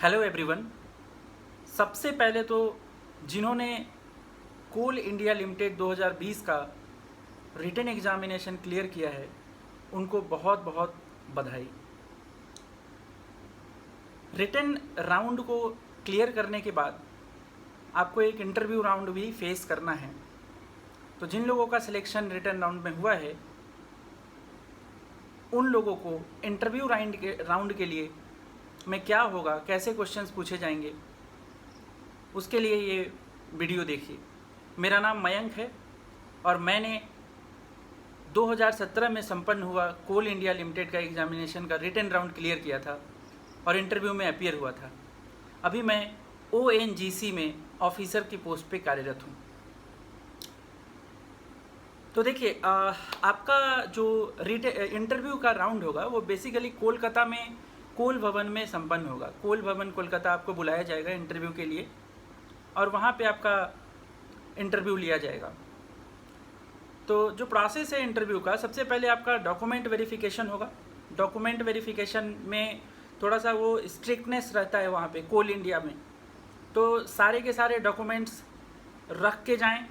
Hello everyone. सबसे पहले तो जिन्होंने कोल इंडिया लिमिटेड 2020 का रिटन एग्जामिनेशन क्लियर किया है उनको बहुत बहुत बधाई। रिटन राउंड को क्लियर करने के बाद आपको एक इंटरव्यू राउंड भी फेस करना है। तो जिन लोगों का सिलेक्शन रिटन राउंड में हुआ है उन लोगों को इंटरव्यू राउंड के लिए में क्या होगा, कैसे क्वेश्चंस पूछे जाएंगे, उसके लिए ये वीडियो देखिए। मेरा नाम मयंक है और मैंने 2017 में संपन्न हुआ कोल इंडिया लिमिटेड का एग्जामिनेशन का रिटन राउंड क्लियर किया था और इंटरव्यू में अपीयर हुआ था। अभी मैं ONGC में ऑफिसर की पोस्ट पे कार्यरत हूँ। तो देखिए, आपका जो इंटरव्यू का राउंड होगा वो बेसिकली कोलकाता में कोल भवन में संपन्न होगा। कोल भवन कोलकाता आपको बुलाया जाएगा इंटरव्यू के लिए और वहाँ पे आपका इंटरव्यू लिया जाएगा। तो जो प्रोसेस है इंटरव्यू का, सबसे पहले आपका डॉक्यूमेंट वेरिफिकेशन होगा। डॉक्यूमेंट वेरिफिकेशन में थोड़ा सा वो स्ट्रिक्टनेस रहता है वहाँ पे कोल इंडिया में। तो सारे के सारे डॉक्यूमेंट्स रख के जाएं,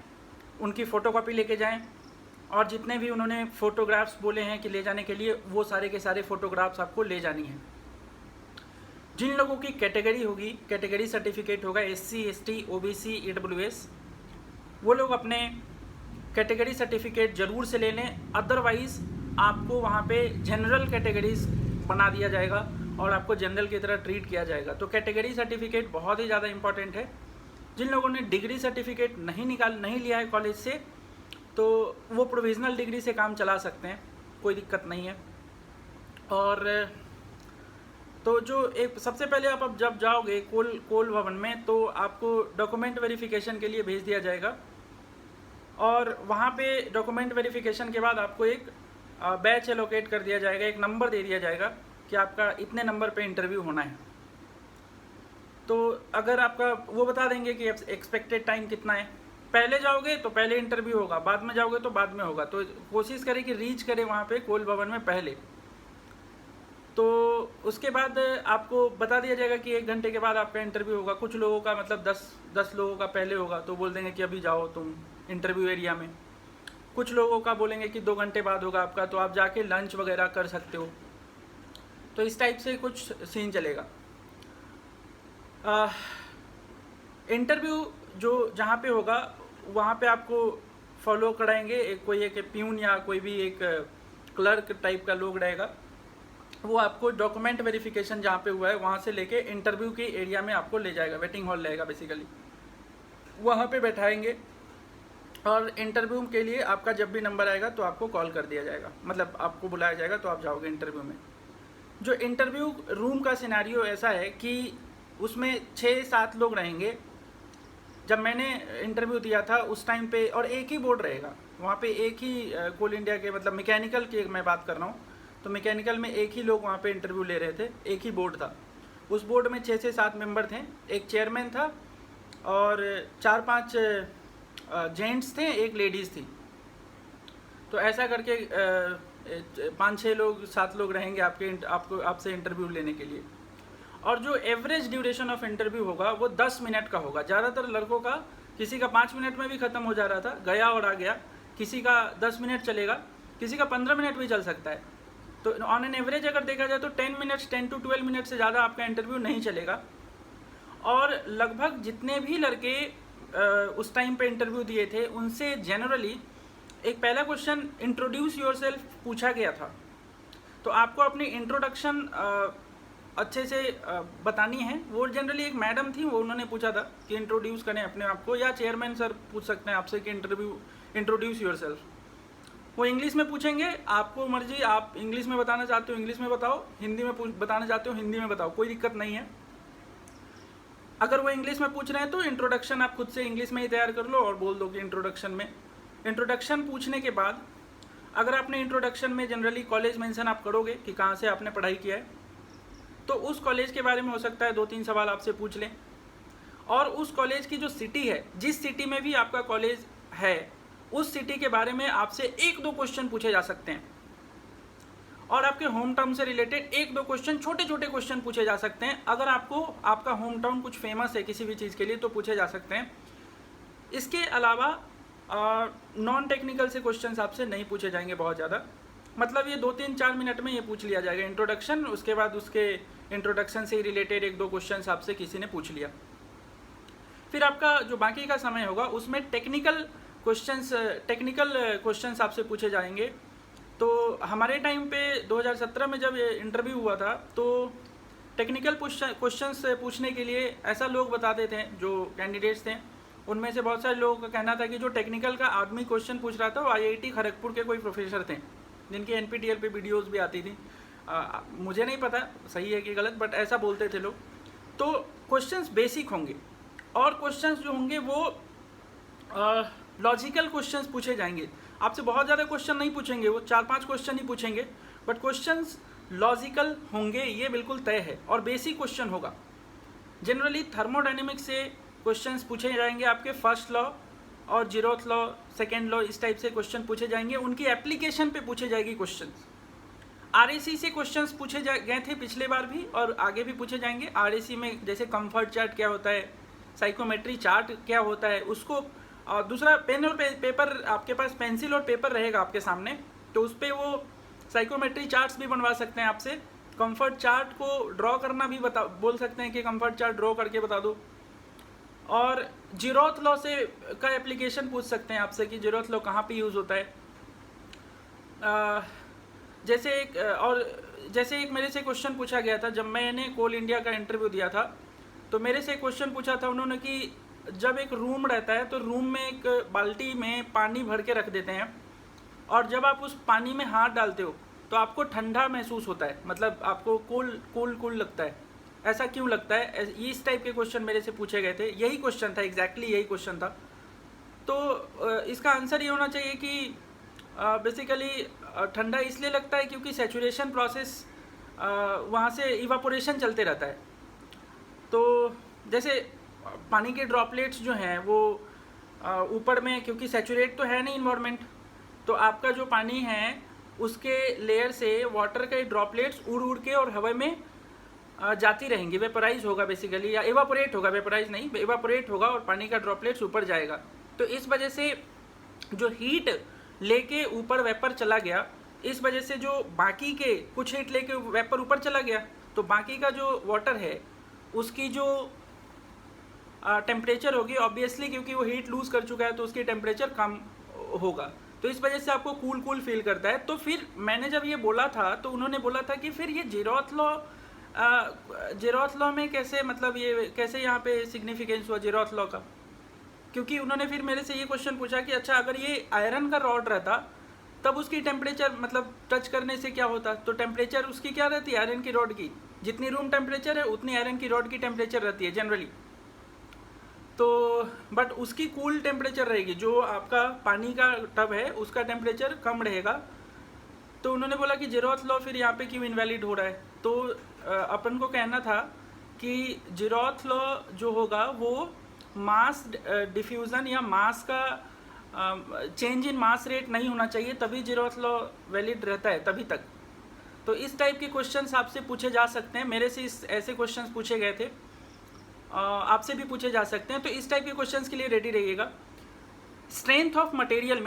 उनकी फ़ोटोकॉपी लेके जाएं और जितने भी उन्होंने फ़ोटोग्राफ्स बोले हैं कि ले जाने के लिए वो सारे के सारे फ़ोटोग्राफ्स आपको ले जानी है। जिन लोगों की कैटेगरी होगी, कैटेगरी सर्टिफिकेट होगा SC ST OBC EWS, वो लोग अपने कैटेगरी सर्टिफिकेट ज़रूर से ले लें। अदरवाइज़ आपको वहाँ पे जनरल कैटेगरीज बना दिया जाएगा और आपको जनरल की तरह ट्रीट किया जाएगा। तो कैटेगरी सर्टिफिकेट बहुत ही ज़्यादा इंपॉर्टेंट है। जिन लोगों ने डिग्री सर्टिफिकेट नहीं लिया है कॉलेज से, तो वो प्रोविज़नल डिग्री से काम चला सकते हैं, कोई दिक्कत नहीं है। और तो जो एक सबसे पहले आप अब जब जाओगे कोल भवन में तो आपको डॉक्यूमेंट वेरिफिकेशन के लिए भेज दिया जाएगा और वहाँ पे डॉक्यूमेंट वेरिफिकेशन के बाद आपको एक बैच एलोकेट कर दिया जाएगा, एक नंबर दे दिया जाएगा कि आपका इतने नंबर पे इंटरव्यू होना है। तो अगर आपका वो बता देंगे कि एक्सपेक्टेड टाइम कितना है। पहले जाओगे तो पहले इंटरव्यू होगा, बाद में जाओगे तो बाद में होगा। तो कोशिश करें कि रीच करें वहाँ पे कोल भवन में पहले। तो उसके बाद आपको बता दिया जाएगा कि 1 घंटे के बाद आपका इंटरव्यू होगा। कुछ लोगों का मतलब 10 लोगों का पहले होगा तो बोल देंगे कि अभी जाओ तुम इंटरव्यू एरिया में। कुछ लोगों का बोलेंगे कि 2 घंटे बाद होगा आपका, तो आप जाके लंच वगैरह कर सकते हो। तो इस टाइप से कुछ सीन चलेगा। इंटरव्यू जो जहाँ पे होगा वहाँ पे आपको फॉलो कराएंगे कोई एक प्यून या कोई भी एक क्लर्क टाइप का लोग रहेगा। वो आपको डॉक्यूमेंट वेरिफिकेशन जहाँ पे हुआ है वहाँ से लेके इंटरव्यू के एरिया में आपको ले जाएगा। वेटिंग हॉल रहेगा बेसिकली, वहाँ पे बैठाएंगे और इंटरव्यू के लिए आपका जब भी नंबर आएगा तो आपको कॉल कर दिया जाएगा, मतलब आपको बुलाया जाएगा तो आप जाओगे इंटरव्यू में। जो इंटरव्यू रूम का सिनेरियो ऐसा है कि उसमें 6-7 लोग रहेंगे। जब मैंने इंटरव्यू दिया था उस टाइम पे, और एक ही बोर्ड रहेगा वहाँ पे, एक ही कोल इंडिया के मतलब मैकेनिकल की मैं बात कर रहा हूँ, तो मैकेनिकल में एक ही लोग वहाँ पे इंटरव्यू ले रहे थे, एक ही बोर्ड था। उस बोर्ड में 6 से 7 मेंबर थे, एक चेयरमैन था और 4-5 जेंट्स थे, एक लेडीज़ थी। तो ऐसा करके 5-6 लोग 7 लोग रहेंगे आपसे इंटरव्यू लेने के लिए। और जो एवरेज ड्यूरेशन ऑफ इंटरव्यू होगा वो 10 मिनट का होगा। ज़्यादातर लड़कों का किसी का 5 मिनट में भी ख़त्म हो जा रहा था, गया और आ गया। किसी का 10 मिनट चलेगा, किसी का 15 मिनट भी चल सकता है। तो ऑन एन एवरेज अगर देखा जाए तो 10 to 12 मिनट से ज़्यादा आपका इंटरव्यू नहीं चलेगा। और लगभग जितने भी लड़के उस टाइम पे इंटरव्यू दिए थे उनसे जनरली एक पहला क्वेश्चन इंट्रोड्यूस योरसेल्फ पूछा गया था। तो आपको अपनी इंट्रोडक्शन अच्छे से बतानी है। वो जनरली एक मैडम थी, वो उन्होंने पूछा था कि इंट्रोड्यूस करें अपने आप को, या चेयरमैन सर पूछ सकते हैं आपसे कि इंट्रोड्यूस योरसेल्फ। वो इंग्लिश में पूछेंगे, आपको मर्जी, आप इंग्लिश में बताना चाहते हो इंग्लिश में बताओ, हिंदी में बताना चाहते हो हिंदी में बताओ, कोई दिक्कत नहीं है। अगर वो इंग्लिश में पूछ रहे हैं तो इंट्रोडक्शन आप खुद से इंग्लिश में ही तैयार कर लो और बोल दो कि इंट्रोडक्शन पूछने के बाद अगर आपने इंट्रोडक्शन में जनरली कॉलेज मेंशन आप करोगे कि कहाँ से आपने पढ़ाई किया है, तो उस कॉलेज के बारे में हो सकता है 2-3 सवाल आपसे पूछ लें। और उस कॉलेज की जो सिटी है, जिस सिटी में भी आपका कॉलेज है, उस सिटी के बारे में आपसे 1-2 क्वेश्चन पूछे जा सकते हैं। और आपके होम टाउन से रिलेटेड एक दो क्वेश्चन, छोटे छोटे क्वेश्चन पूछे जा सकते हैं। अगर आपको आपका होम टाउन कुछ फेमस है किसी भी चीज़ के लिए तो पूछे जा सकते हैं। इसके अलावा नॉन टेक्निकल से क्वेश्चन आपसे नहीं पूछे जाएंगे बहुत ज़्यादा, मतलब ये 2-3-4 मिनट में ये पूछ लिया जाएगा इंट्रोडक्शन, उसके बाद उसके इंट्रोडक्शन से रिलेटेड एक दो क्वेश्चन आपसे किसी ने पूछ लिया। फिर आपका जो बाकी का समय होगा उसमें टेक्निकल क्वेश्चंस आपसे पूछे जाएंगे। तो हमारे टाइम पे 2017 में जब ये इंटरव्यू हुआ था तो टेक्निकल क्वेश्चंस पूछने के लिए ऐसा लोग बताते थे जो कैंडिडेट्स थे, उनमें से बहुत सारे लोगों का कहना था कि जो टेक्निकल का आदमी क्वेश्चन पूछ रहा था वो IIT खड़गपुर के कोई प्रोफेसर थे जिनकी NPTEL पे वीडियोस भी आती थी। मुझे नहीं पता सही है कि गलत, बट ऐसा बोलते थे लोग। तो क्वेश्चंस बेसिक होंगे और क्वेश्चंस जो होंगे वो लॉजिकल क्वेश्चंस पूछे जाएंगे। आपसे बहुत ज़्यादा क्वेश्चन नहीं पूछेंगे, वो 4-5 क्वेश्चन ही पूछेंगे, बट क्वेश्चंस लॉजिकल होंगे, ये बिल्कुल तय है। और बेसिक क्वेश्चन होगा। जनरली थर्मोडायनेमिक्स से क्वेश्चंस पूछे जाएंगे, आपके फर्स्ट लॉ और जीरोथ लॉ, सेकेंड लॉ, इस टाइप से क्वेश्चन पूछे जाएंगे, उनकी एप्लीकेशन पे पूछे जाएगी क्वेश्चंस। RAC से क्वेश्चंस पूछे गए थे पिछले बार भी और आगे भी पूछे जाएंगे। RAC में जैसे कंफर्ट चार्ट क्या होता है, साइकोमेट्री चार्ट क्या होता है, उसको और दूसरा पेन और पेपर, आपके पास पेंसिल और पेपर रहेगा आपके सामने, तो उस पर वो साइकोमेट्री चार्ट्स भी बनवा सकते हैं आपसे। कंफर्ट चार्ट को ड्रॉ करना भी बोल सकते हैं कि कंफर्ट चार्ट ड्रॉ करके बता दो। और जीरोथ लॉ से का एप्लीकेशन पूछ सकते हैं आपसे कि जीरोथ लॉ कहाँ पे यूज़ होता है। जैसे एक मेरे से क्वेश्चन पूछा गया था जब मैंने कोल इंडिया का इंटरव्यू दिया था, तो मेरे से क्वेश्चन पूछा था उन्होंने कि जब एक रूम रहता है तो रूम में एक बाल्टी में पानी भर के रख देते हैं और जब आप उस पानी में हाथ डालते हो तो आपको ठंडा महसूस होता है, मतलब आपको कूल लगता है। ऐसा क्यों लगता है? इस टाइप के क्वेश्चन मेरे से पूछे गए थे। यही क्वेश्चन था, एग्जैक्टली यही क्वेश्चन था। तो इसका आंसर ये होना चाहिए कि बेसिकली ठंडा इसलिए लगता है क्योंकि सैचुरेशन प्रोसेस वहाँ से इवापोरेशन चलते रहता है। तो जैसे पानी के ड्रॉपलेट्स जो हैं वो ऊपर में, क्योंकि सैचुरेट तो है नहीं इन्वायरमेंट, तो आपका जो पानी है उसके लेयर से वाटर के ड्रॉपलेट्स उड़ के और हवा में जाती रहेंगी, वेपराइज होगा बेसिकली, या इवापोरेट होगा, वेपराइज नहीं, इवापोरेट होगा और पानी का ड्रॉपलेट्स ऊपर जाएगा। तो इस वजह से जो हीट लेके ऊपर वेपर चला गया, इस वजह से जो बाकी के कुछ हीट लेके वेपर ऊपर चला गया, तो बाकी का जो वाटर है उसकी जो टेम्परेचर होगी ऑब्वियसली, क्योंकि वो हीट लूज़ कर चुका है तो उसकी टेम्परेचर कम होगा, तो इस वजह से आपको कूल फील करता है। तो फिर मैंने जब ये बोला था तो उन्होंने बोला था कि फिर ये जीरोथ लॉ में कैसे, मतलब ये कैसे यहाँ पे सिग्निफिकेंस हुआ जीरोथ लॉ का, क्योंकि उन्होंने फिर मेरे से ये क्वेश्चन पूछा कि अच्छा अगर ये आयरन का रॉड रहता तब उसकी टेम्परेचर, मतलब टच करने से क्या होता, तो टेम्परेचर उसकी क्या रहती है आयरन की रॉड की, जितनी रूम टेम्परेचर है उतनी आयरन की रॉड की टेम्परेचर रहती है जनरली। तो बट उसकी कूल टेम्परेचर रहेगी, जो आपका पानी का टब है उसका टेम्परेचर कम रहेगा। तो उन्होंने बोला कि जीरोथ लॉ फिर यहाँ पे क्यों इनवैलिड हो रहा है, तो अपन को कहना था कि जीरोथ लॉ जो होगा वो मास डिफ्यूज़न या मास का चेंज इन मास रेट नहीं होना चाहिए, तभी जीरोथ लॉ वैलिड रहता है तभी तक। तो इस टाइप के क्वेश्चंस आपसे पूछे जा सकते हैं, मेरे से ऐसे क्वेश्चंस पूछे गए थे, आपसे भी पूछे जा सकते हैं। तो इस टाइप के क्वेश्चंस के लिए रेडी रहिएगा। स्ट्रेंथ ऑफ मटेरियल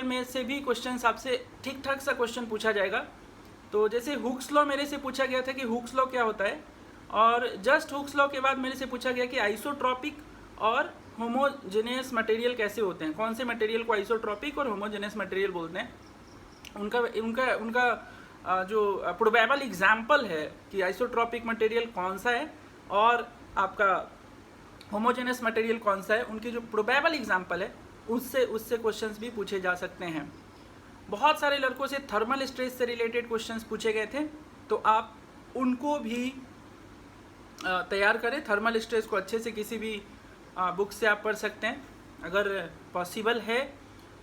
में से भी क्वेश्चंस आपसे ठीक ठाक सा क्वेश्चन पूछा जाएगा। तो जैसे हुक्स लॉ मेरे से पूछा गया था कि हुक्स लॉ क्या होता है, और जस्ट हुक्स लॉ के बाद मेरे से पूछा गया कि आइसोट्रॉपिक और होमोजेनियस मटेरियल कैसे होते हैं, कौन से मटेरियल को आइसोट्रॉपिक और होमोजेनियस मटेरियल बोलते हैं, उनका जो प्रोबेबल एग्जाम्पल है कि आइसोट्रॉपिक मटेरियल कौन सा है और आपका होमोजेनियस मटेरियल कौन सा है, उनकी जो प्रोबेबल एग्जाम्पल है उससे क्वेश्चंस भी पूछे जा सकते हैं। बहुत सारे लड़कों से थर्मल स्ट्रेस से रिलेटेड क्वेश्चंस पूछे गए थे, तो आप उनको भी तैयार करें। थर्मल स्ट्रेस को अच्छे से किसी भी बुक से आप पढ़ सकते हैं, अगर पॉसिबल है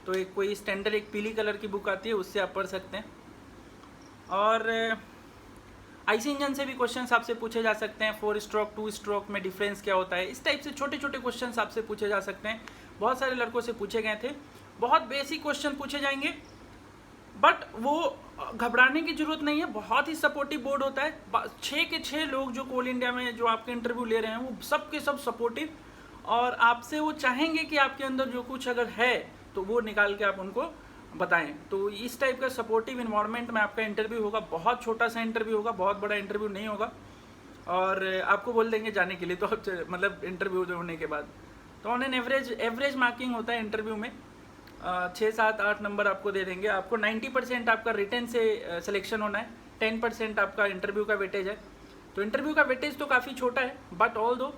तो एक कोई स्टैंडर्ड एक पीली कलर की बुक आती है उससे आप पढ़ सकते हैं। और आईसी इंजन से भी क्वेश्चंस आपसे पूछे जा सकते हैं, 4 स्ट्रोक 2 स्ट्रोक में डिफरेंस क्या होता है, इस टाइप से छोटे छोटे क्वेश्चंस आपसे पूछे जा सकते हैं। बहुत सारे लड़कों से पूछे गए थे, बहुत बेसिक क्वेश्चन पूछे जाएंगे, बट वो घबराने की जरूरत नहीं है, बहुत ही सपोर्टिव बोर्ड होता है। 6 के 6 लोग जो कोल इंडिया में जो आपके इंटरव्यू ले रहे हैं वो सब के सब सपोर्टिव, और आपसे वो चाहेंगे कि आपके अंदर जो कुछ अगर है तो वो निकाल के आप उनको बताएं। तो इस टाइप का सपोर्टिव इन्वायरमेंट में आपका इंटरव्यू होगा। बहुत छोटा सा इंटरव्यू होगा, बहुत बड़ा इंटरव्यू नहीं होगा, और आपको बोल देंगे जाने के लिए। तो मतलब इंटरव्यू होने के बाद तो ऑन एन एवरेज मार्किंग होता है इंटरव्यू में, 6, 7, 8 नंबर आपको दे देंगे। आपको 90% आपका रिटन से सिलेक्शन होना है, 10% आपका इंटरव्यू का वेटेज है। तो इंटरव्यू का वेटेज तो काफ़ी छोटा है, बट ऑल दो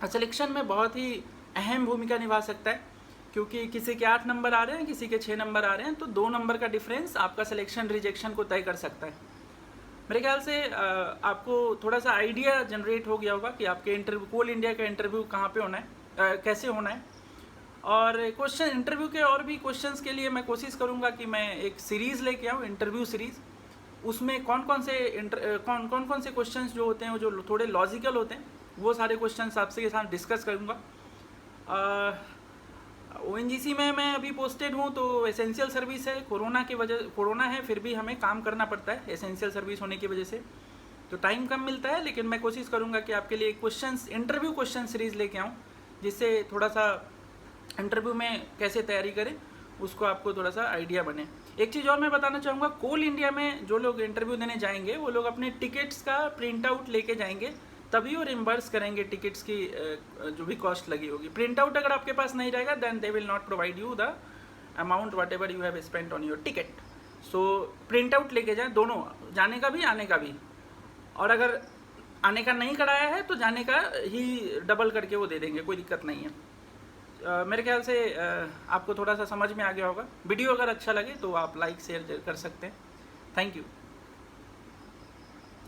सिलेक्शन में बहुत ही अहम भूमिका निभा सकता है, क्योंकि किसी के 8 नंबर आ रहे हैं, किसी के 6 नंबर आ रहे हैं, तो 2 नंबर का डिफरेंस आपका सिलेक्शन रिजेक्शन को तय कर सकता है। मेरे ख्याल से आपको थोड़ा सा आइडिया जनरेट हो गया होगा कि आपके इंटरव्यू, कोल इंडिया का इंटरव्यू कहाँ पे होना है, कैसे होना है। और क्वेश्चन इंटरव्यू के और भी क्वेश्चंस के लिए मैं कोशिश करूँगा कि मैं एक सीरीज़ लेके आऊँ, इंटरव्यू सीरीज़। उसमें कौन कौन से क्वेश्चंस जो होते हैं, वो जो थोड़े लॉजिकल होते हैं, वो सारे क्वेश्चंस आपसे के साथ डिस्कस करूँगा। ONGC में मैं अभी पोस्टेड हूँ, तो एसेंशियल सर्विस है। कोरोना है, फिर भी हमें काम करना पड़ता है एसेंशियल सर्विस होने की वजह से, तो टाइम कम मिलता है। लेकिन मैं कोशिश करूँगा कि आपके लिए इंटरव्यू क्वेश्चन सीरीज़ लेके आऊँ, जिससे थोड़ा सा इंटरव्यू में कैसे तैयारी करें उसको आपको थोड़ा सा आइडिया बने। एक चीज़ और मैं बताना चाहूँगा, कोल इंडिया में जो लोग इंटरव्यू देने जाएंगे वो लोग अपने टिकट्स का प्रिंट आउट लेके जाएंगे, तभी वो रिम्बर्स करेंगे टिकट्स की जो भी कॉस्ट लगी होगी। प्रिंट आउट अगर आपके पास नहीं रहेगा, then they will not provide you the amount whatever you have spent on your ticket. So print out लेके जाएँ, दोनों, जाने का भी आने का भी। और अगर आने का नहीं कराया है तो जाने का ही डबल करके वो दे देंगे, कोई दिक्कत नहीं है। मेरे ख्याल से आपको थोड़ा सा समझ में आ गया होगा। वीडियो अगर अच्छा लगे तो आप लाइक शेयर कर सकते हैं। Thank you.